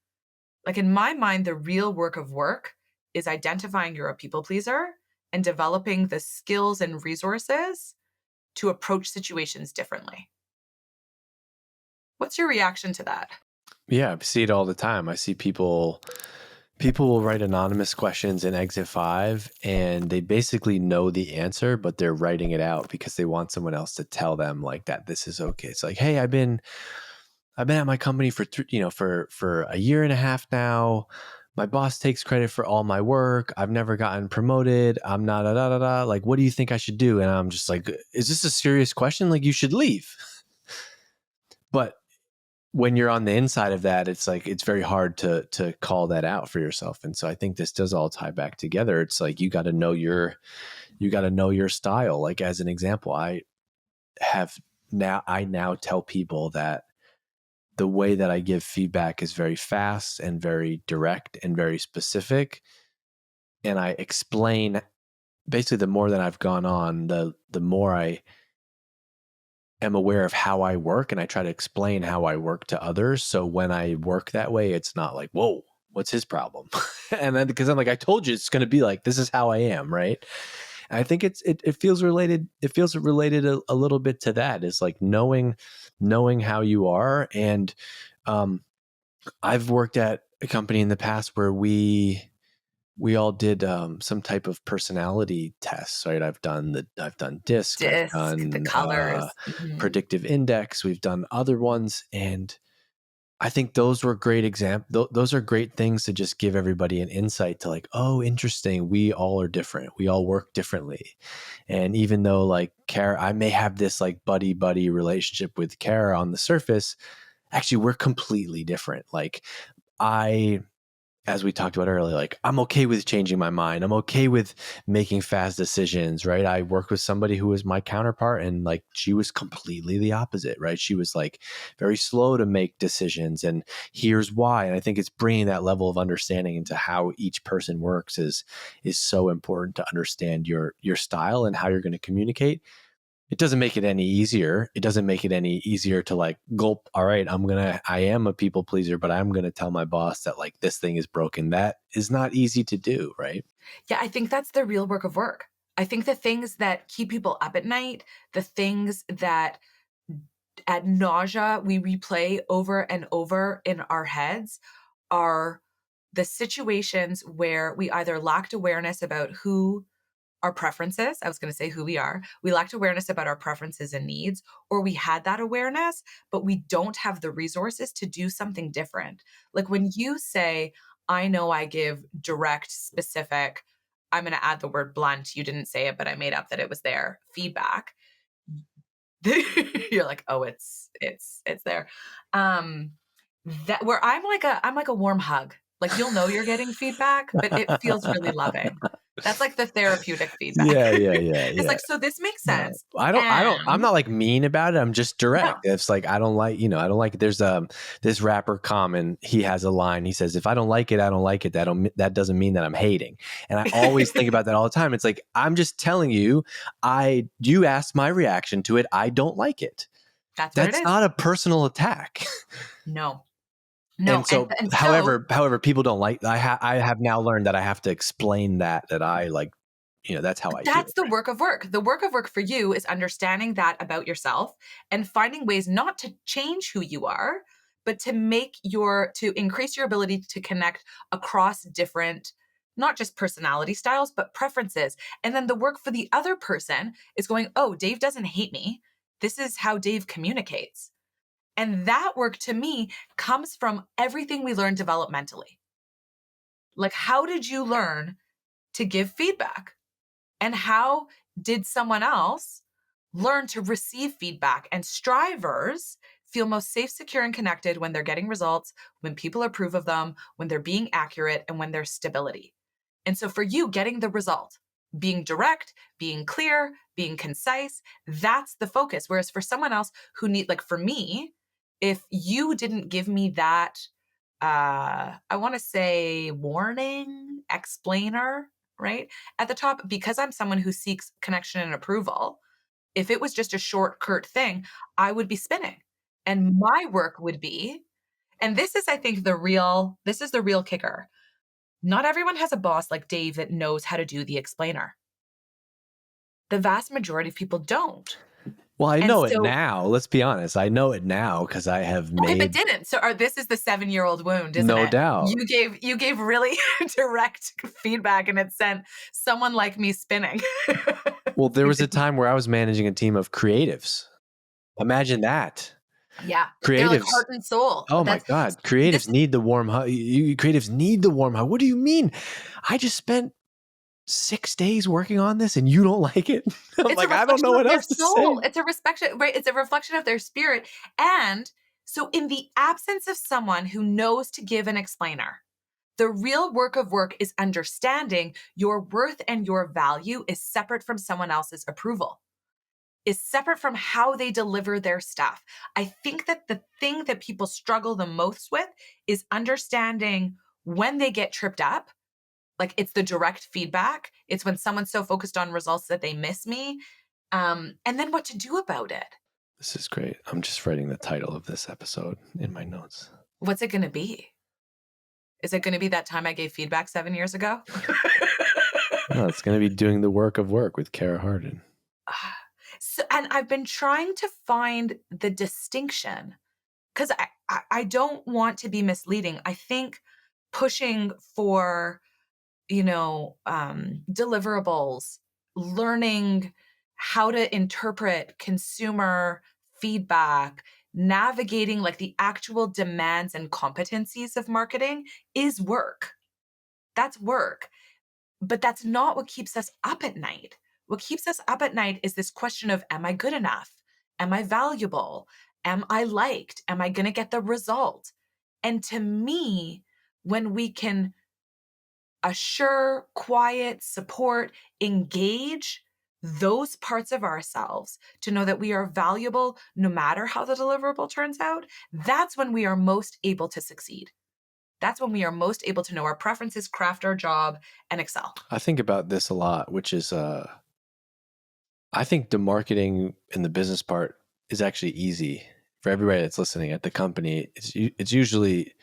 Like in my mind, the real work of work is identifying you're a people pleaser and developing the skills and resources to approach situations differently. What's your reaction to that? Yeah, I see it all the time. I see people will write anonymous questions in Exit 5 and they basically know the answer, but they're writing it out because they want someone else to tell them like that this is okay. It's like, hey, I've been at my company for for a year and a half now. My boss takes credit for all my work. I've never gotten promoted. I'm not da, da, da, da. Like, what do you think I should do? And I'm just like, is this a serious question? Like, you should leave. But when you're on the inside of that, it's like it's very hard to call that out for yourself. And so I think this does all tie back together. It's like you got to know your style. Like as an example, I now tell people that the way that I give feedback is very fast and very direct and very specific. And I explain basically the more that I've gone on, the more I am aware of how I work and I try to explain how I work to others. So when I work that way, it's not like, whoa, what's his problem? And then because I'm like, I told you it's going to be like, this is how I am. Right. And I think it feels related. It feels related a little bit to that is like knowing how you are. And um, I've worked at a company in the past where we all did some type of personality tests, right? I've done DISC, I've Disc, the done colors. Mhm. predictive index, we've done other ones, and I think those were great examples. Those are great things to just give everybody an insight to like, oh, interesting. We all are different. We all work differently. And even though like Kara, I may have this like buddy buddy relationship with Kara on the surface, actually we're completely different. Like I as we talked about earlier, like I'm okay with changing my mind. I'm okay with making fast decisions, right? I worked with somebody who was my counterpart and like she was completely the opposite, right? She was like very slow to make decisions and here's why. And I think it's bringing that level of understanding into how each person works is so important to understand your style and how you're going to communicate. It doesn't make it any easier. It doesn't make it any easier to like gulp. All right, I am a people pleaser, but I'm going to tell my boss that like this thing is broken. That is not easy to do, right? Yeah, I think that's the real work of work. I think the things that keep people up at night, the things that ad nausea we replay over and over in our heads are the situations where we either lacked awareness about who our preferences, I was going to say who we are. We lacked awareness about our preferences and needs, or we had that awareness, but we don't have the resources to do something different. Like when you say, I know I give direct, specific, I'm going to add the word blunt. You didn't say it, but I made up that it was there. Feedback. You're like, oh, it's there. Um, that where I'm like a warm hug. Like you'll know you're getting feedback, but it feels really loving. That's like the therapeutic feedback. Yeah, yeah, yeah, It's yeah. like, so this makes No, sense. I'm And not like mean about it. I'm just direct. no, It's like, I don't like, I don't like, there's this rapper Common, he has a line. He says, if I don't like it, I don't like it. That doesn't mean that I'm hating. And I always think about that all the time. It's like, I'm just telling you, you asked my reaction to it. I don't like it. that's what it That's is. not a personal attack. No, no. And so, And so however, people don't like, I have now learned that I have to explain that I like, that's how I feel. that's the work of work. The work of work for you is understanding that about yourself and finding ways not to change who you are, but to increase your ability to connect across different, not just personality styles, but preferences. And then the work for the other person is going, oh, Dave doesn't hate me. This is how Dave communicates. And that work to me comes from everything we learned developmentally. Like, how did you learn to give feedback? And how did someone else learn to receive feedback? And strivers feel most safe, secure, and connected when they're getting results, when people approve of them, when they're being accurate, and when there's stability. And so for you, getting the result, being direct, being clear, being concise, that's the focus. Whereas for someone else who like for me, if you didn't give me that, I want to say warning, explainer, right? At the top, because I'm someone who seeks connection and approval, if it was just a short, curt thing, I would be spinning. And my work would be, and this is, I think, this is the real kicker. Not everyone has a boss like Dave that knows how to do the explainer. The vast majority of people don't. Well, I And know it so, now. Let's be honest. I know it now because I have okay, but made didn't. So this is the 7-year-old wound, isn't no it? doubt. You gave really direct feedback and it sent someone like me spinning. Well, there You was a didn't. time where I was managing a team of creatives. Imagine that. Yeah. They're like Creatives. heart and soul. Oh my That's God. this. Creatives need the warm hug. Creatives need the warm hug. What do you mean? I just spent 6 days working on this and you don't like it? I'm It's a like, I don't reflection know of what their else to say. soul. It's a reflection, right? It's a reflection of their spirit. And so, in the absence of someone who knows to give an explainer, the real work of work is understanding your worth and your value is separate from someone else's approval, is separate from how they deliver their stuff. I think that the thing that people struggle the most with is understanding when they get tripped up. Like, it's the direct feedback. It's when someone's so focused on results that they miss me. And then what to do about it. This is great. I'm just writing the title of this episode in my notes. What's it going to be? Is it going to be that time I gave feedback 7 years ago? No, it's going to be doing the work of work with Kara Hardin. So, and I've been trying to find the distinction because I don't want to be misleading. I think pushing for, deliverables, learning how to interpret consumer feedback, navigating like the actual demands and competencies of marketing is work. That's work. But that's not what keeps us up at night. What keeps us up at night is this question of, am I good enough? Am I valuable? Am I liked? Am I going to get the result? And to me, when we can assure, quiet, support, engage those parts of ourselves to know that we are valuable no matter how the deliverable turns out, that's when we are most able to succeed. That's when we are most able to know our preferences, craft our job, and excel. I think about this a lot, which is I think the marketing and the business part is actually easy for everybody that's listening at the company. It's usually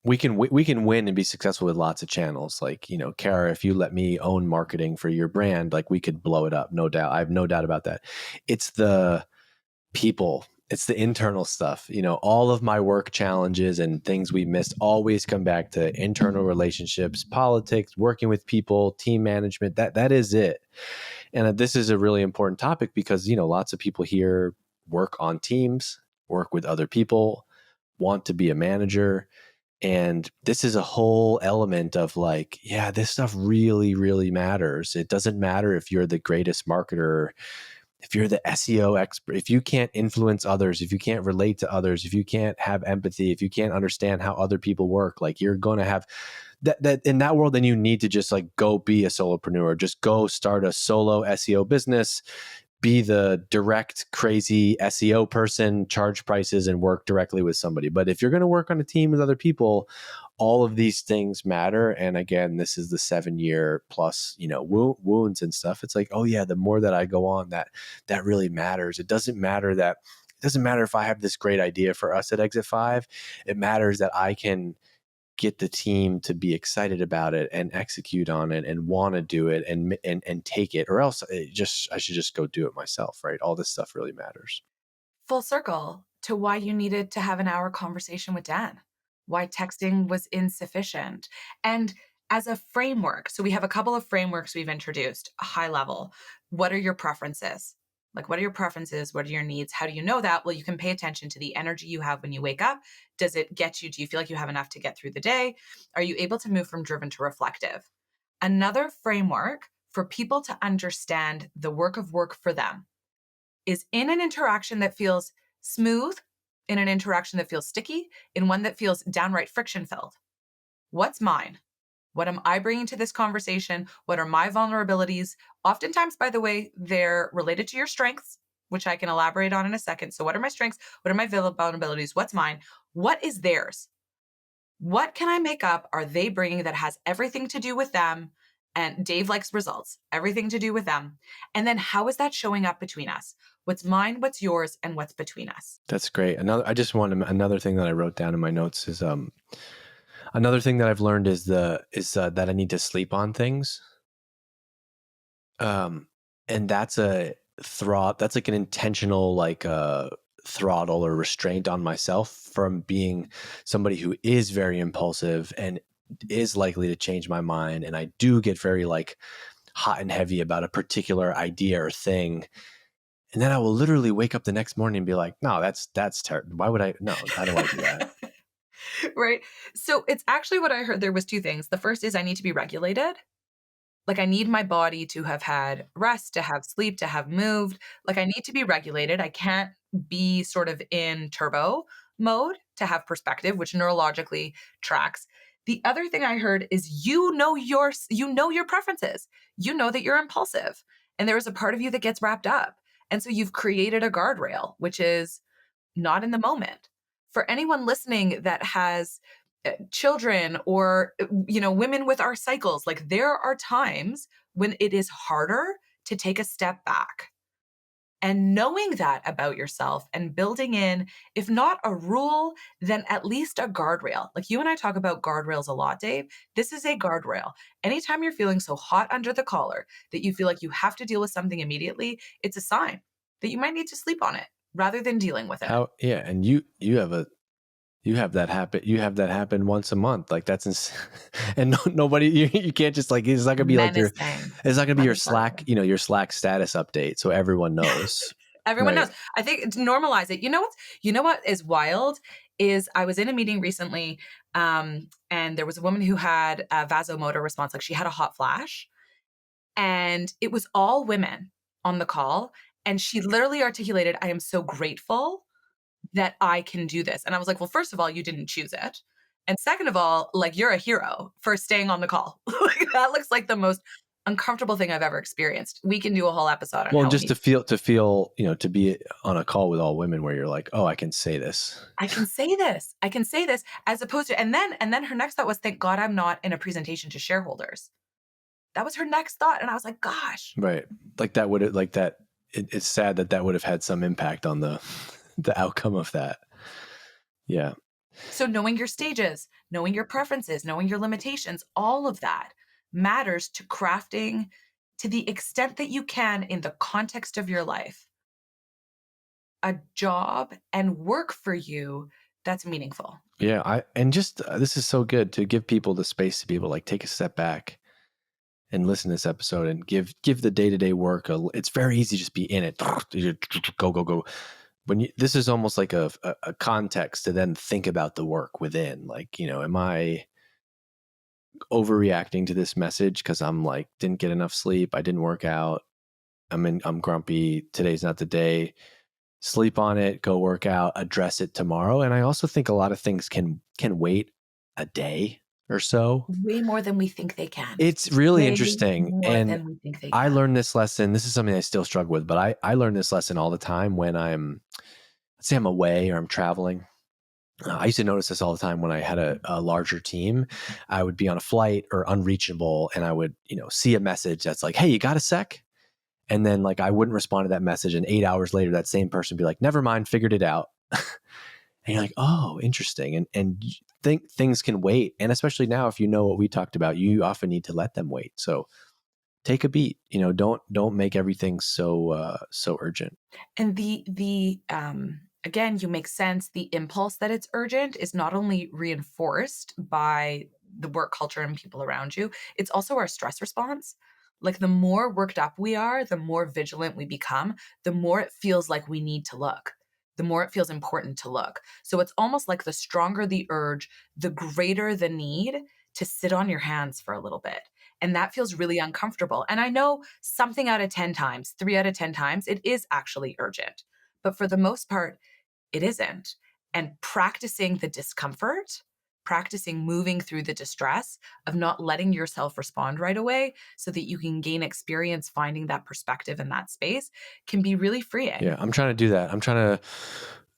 we can win and be successful with lots of channels. Like, Kara, if you let me own marketing for your brand, like we could blow it up, no doubt. I have no doubt about that. It's the people, it's the internal stuff. All of my work challenges and things we missed always come back to internal relationships, politics, working with people, team management. That is it. And this is a really important topic because, lots of people here work on teams, work with other people, want to be a manager. And this is a whole element of like, yeah, this stuff really, really matters. It doesn't matter if you're the greatest marketer, if you're the SEO expert, if you can't influence others, if you can't relate to others, if you can't have empathy, if you can't understand how other people work, like you're going to have that in that world, then you need to just like go be a solopreneur, just go start a solo SEO business, be the direct crazy SEO person, charge prices and work directly with somebody. But if you're going to work on a team with other people, all of these things matter. And again, this is the 7-year plus, wounds and stuff. It's like, oh yeah, the more that I go on, that really matters. It doesn't matter if I have this great idea for us at Exit 5. It matters that I can get the team to be excited about it and execute on it and want to do it and take it, or else I should just go do it myself, right? All this stuff really matters. Full circle to why you needed to have an hour conversation with Dan, why texting was insufficient. And as a framework, so we have a couple of frameworks we've introduced, a high level. What are your preferences? Like, what are your preferences? What are your needs? How do you know that? Well, you can pay attention to the energy you have when you wake up. Does it get you? Do you feel like you have enough to get through the day? Are you able to move from driven to reflective? Another framework for people to understand the work of work for them is in an interaction that feels smooth, in an interaction that feels sticky, in one that feels downright friction filled. What's mine? What am I bringing to this conversation? What are my vulnerabilities? Oftentimes, by the way, they're related to your strengths, which I can elaborate on in a second. So, what are my strengths? What are my vulnerabilities? What's mine? What is theirs? What can I make up? Are they bringing that has everything to do with them? And Dave likes results, everything to do with them. And then how is that showing up between us? What's mine, what's yours, and what's between us? That's great. Another thing that I wrote down in my notes is another thing that I've learned is that I need to sleep on things. And that's that's like an intentional like throttle or restraint on myself from being somebody who is very impulsive and is likely to change my mind. And I do get very like hot and heavy about a particular idea or thing. And then I will literally wake up the next morning and be like, no, that's terrible. Why would I? No, I don't want to do that. Right. So it's actually what I heard. There was two things. The first is I need to be regulated. Like I need my body to have had rest, to have sleep, to have moved. Like I need to be regulated. I can't be sort of in turbo mode to have perspective, which neurologically tracks. The other thing I heard is you know your preferences. You know that you're impulsive and there is a part of you that gets wrapped up. And so you've created a guardrail, which is not in the moment. For anyone listening that has children or women with our cycles, like there are times when it is harder to take a step back. And knowing that about yourself and building in, if not a rule, then at least a guardrail. Like you and I talk about guardrails a lot, Dave. This is a guardrail. Anytime you're feeling so hot under the collar that you feel like you have to deal with something immediately, it's a sign that you might need to sleep on it rather than dealing with it. Yeah, and you have that happen. You have that happen once a month. Like that's and nobody. You can't just like it's not gonna be like your. Menacing. It's not gonna be Let your me tell Slack. you. Your Slack status update, so everyone knows. Everyone Right. knows. I think to normalize it. You know what is wild is I was in a meeting recently, and there was a woman who had a vasomotor response, like she had a hot flash, and it was all women on the call, and she literally articulated, "I am so grateful that I can do this." And I was like, "Well, first of all, you didn't choose it. And second of all, like you're a hero for staying on the call." Like that looks like the most uncomfortable thing I've ever experienced. We can do a whole episode on Well, and how we just need to feel, to be on a call with all women where you're like, oh, I can say this. I can say this. I can say this as opposed to and then her next thought was, thank God I'm not in a presentation to shareholders. That was her next thought. And I was like, gosh. Right. Like that would like that. It's sad that would have had some impact on the the outcome of that. Yeah. So knowing your stages, knowing your preferences, knowing your limitations, all of that matters to crafting to the extent that you can in the context of your life, a job and work for you that's meaningful. Yeah. And just this is so good to give people the space to be able to like take a step back and listen to this episode and give the day-to-day work it's very easy to just be in it. Go. This is almost like a context to then think about the work within. Like, am I overreacting to this message because I'm like didn't get enough sleep, I didn't work out, I'm grumpy, today's not the day. Sleep on it, go work out, address it tomorrow. And I also think a lot of things can wait a day or so. Way more than we think they can. It's really Way interesting. more And than we think they I can. learned this lesson. This is something I still struggle with, but I learn this lesson all the time when let's say I'm away or I'm traveling. I used to notice this all the time when I had a larger team. I would be on a flight or unreachable and I would, see a message that's like, hey, you got a sec? And then like I wouldn't respond to that message. And 8 hours later, that same person would be like, never mind, figured it out. And you're like, oh, interesting. And you think things can wait. And especially now, if you know what we talked about, you often need to let them wait. So take a beat, don't make everything so urgent. And the again, you make sense. The impulse that it's urgent is not only reinforced by the work culture and people around you, it's also our stress response. Like the more worked up we are, the more vigilant we become, the more it feels like we need to look, the more it feels important to look. So it's almost like the stronger the urge, the greater the need to sit on your hands for a little bit. And that feels really uncomfortable. And I know something out of 10 times, 3 out of 10 times, it is actually urgent. But for the most part, it isn't. And practicing the discomfort, practicing moving through the distress of not letting yourself respond right away so that you can gain experience finding that perspective in that space can be really freeing. Yeah, I'm trying to do that. I'm trying to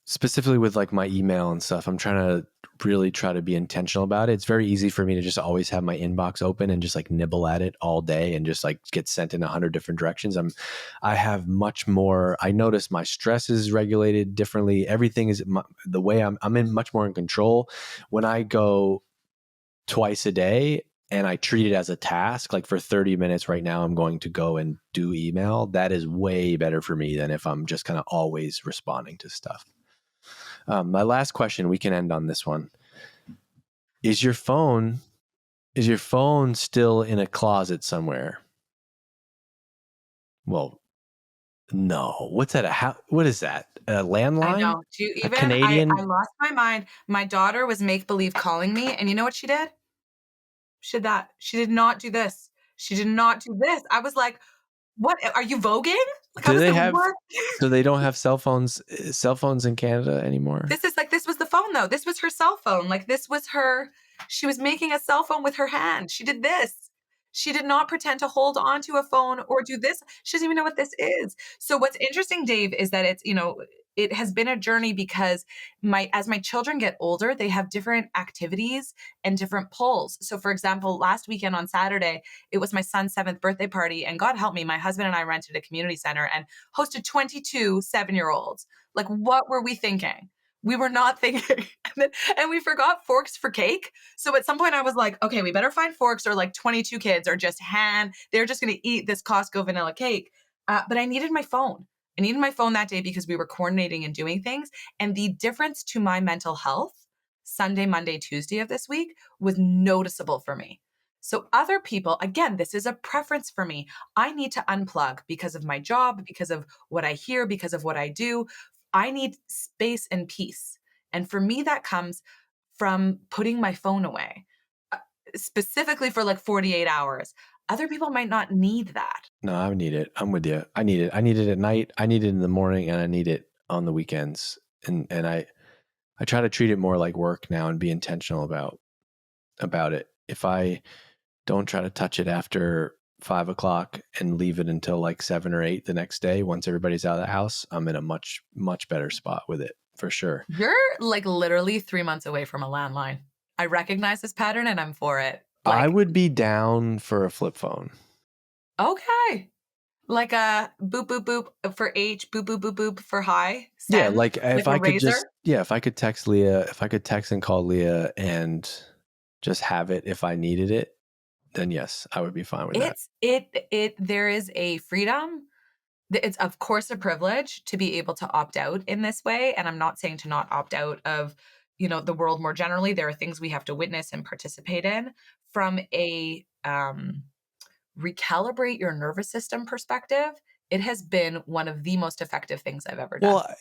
specifically with like my email and stuff. I'm trying to really try to be intentional about it. It's very easy for me to just always have my inbox open and just like nibble at it all day and just like get sent in 100 different directions. I have much more. I notice my stress is regulated differently. Everything is the way I'm in much more in control. When I go twice a day, and I treat it as a task, like for 30 minutes right now, I'm going to go and do email. That is way better for me than if I'm just kind of always responding to stuff. My last question, we can end on this one. Is your phone still in a closet somewhere? Well, no. What's that? What is that? A I landline? know. Do you A even? I Canadian? lost my mind. My daughter was make believe calling me, and you know what she did? She did not do this. She did not do this. I was like, "What? Are you voguing?" Like I Do was they like, have? "What?" So they don't have cell phones in Canada anymore? This was the phone though. This was her cell phone. Like this was her. She was making a cell phone with her hand. She did this. She did not pretend to hold on to a phone or do this. She doesn't even know what this is. So what's interesting, Dave, is that it has been a journey because as my children get older, they have different activities and different pulls. So for example, last weekend on Saturday, it was my son's 7th birthday party. And God help me, my husband and I rented a community center and hosted 22 7-year-olds. Like, what were we thinking? We were not thinking. And we forgot forks for cake. So at some point I was like, okay, we better find forks or like 22 kids are just they're just going to eat this Costco vanilla cake. But I needed my phone. I needed my phone that day because we were coordinating and doing things. And the difference to my mental health Sunday, Monday, Tuesday of this week was noticeable for me. So other people, again, this is a preference for me. I need to unplug because of my job, because of what I hear, because of what I do. I need space and peace. And for me, that comes from putting my phone away, specifically for like 48 hours. Other people might not need that. No, I need it. I'm with you. I need it. I need it at night. I need it in the morning, and I need it on the weekends. And I try to treat it more like work now and be intentional about it. If I don't try to touch it after 5 o'clock and leave it until like 7 or 8 the next day, once everybody's out of the house, I'm in a much, much better spot with it for sure. You're like literally 3 months away from a landline. I recognize this pattern and I'm for it. I Like, would be down for a flip phone. okay. Like a boop, boop, boop for H, boop, boop, boop, boop for high, Yeah, send, like like if a I could razor. just, yeah, if I could text Leah, if I could text and call Leah and just have it if I needed it, then yes, I would be fine with that. There is a freedom. It's of course a privilege to be able to opt out in this way. And I'm not saying to not opt out of, the world more generally. There are things we have to witness and participate in from a recalibrate your nervous system perspective. It has been one of the most effective things I've ever done. Well,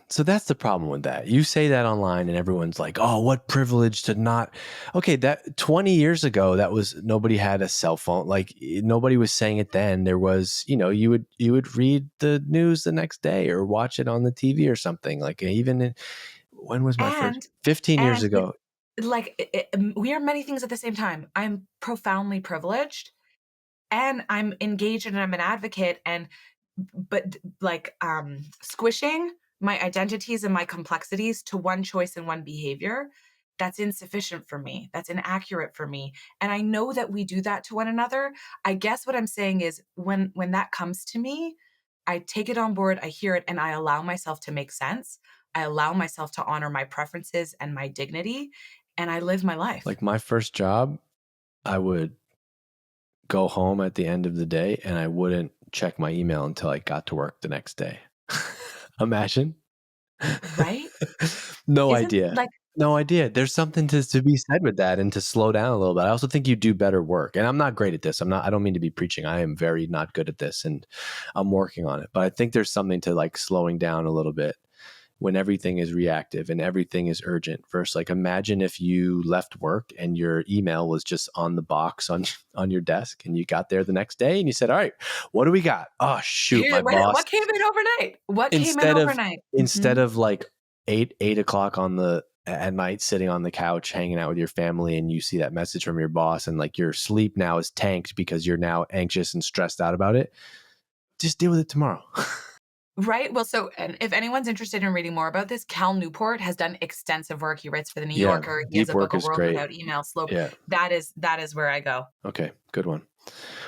so that's the problem with that. You say that online and everyone's like, "Oh, what privilege to not." Okay, that 20 years ago, that was nobody had a cell phone. Like nobody was saying it then. There was, you would read the news the next day or watch it on the TV or something. Like when was my first And 15 years and it, ago? we are many things at the same time. I'm profoundly privileged and I'm engaged and I'm an advocate but like squishing my identities and my complexities to one choice and one behavior, that's insufficient for me. That's inaccurate for me. And I know that we do that to one another. I guess what I'm saying is when that comes to me, I take it on board, I hear it, and I allow myself to make sense. I allow myself to honor my preferences and my dignity, and I live my life. Like my first job, I would go home at the end of the day and I wouldn't check my email until I got to work the next day. Imagine. Right? No Isn't idea. like No idea. There's something to be said with that and to slow down a little bit. I also think you do better work. And I'm not great at this. I don't mean to be preaching. I am very not good at this and I'm working on it. But I think there's something to like slowing down a little bit when everything is reactive and everything is urgent versus like imagine if you left work and your email was just on the box on your desk and you got there the next day and you said, all right, what do we got? Oh shoot, my boss. what came in overnight? What came in instead of overnight? instead of like 8 o'clock at night sitting on the couch hanging out with your family and you see that message from your boss and like your sleep now is tanked because you're now anxious and stressed out about it, just deal with it tomorrow. Right. Well, and if anyone's interested in reading more about this, Cal Newport has done extensive work. He writes for the New Yeah, Yorker. He has deep a book, work A is World great. Without Email. Slope. Yeah. That is where I go. Okay, good one.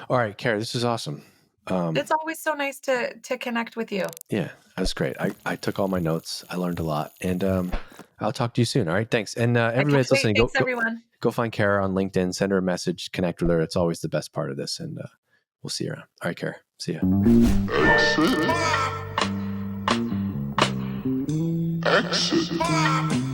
All right, Kara, this is awesome. It's always so nice to connect with you. Yeah, that's great. I took all my notes. I learned a lot. And I'll talk to you soon. All right. Thanks. And I everybody can't that's wait. listening, Thanks, everyone. go find Kara on LinkedIn, send her a message, connect with her. It's always the best part of this. And we'll see you around. All right, Kara. See ya. Exit.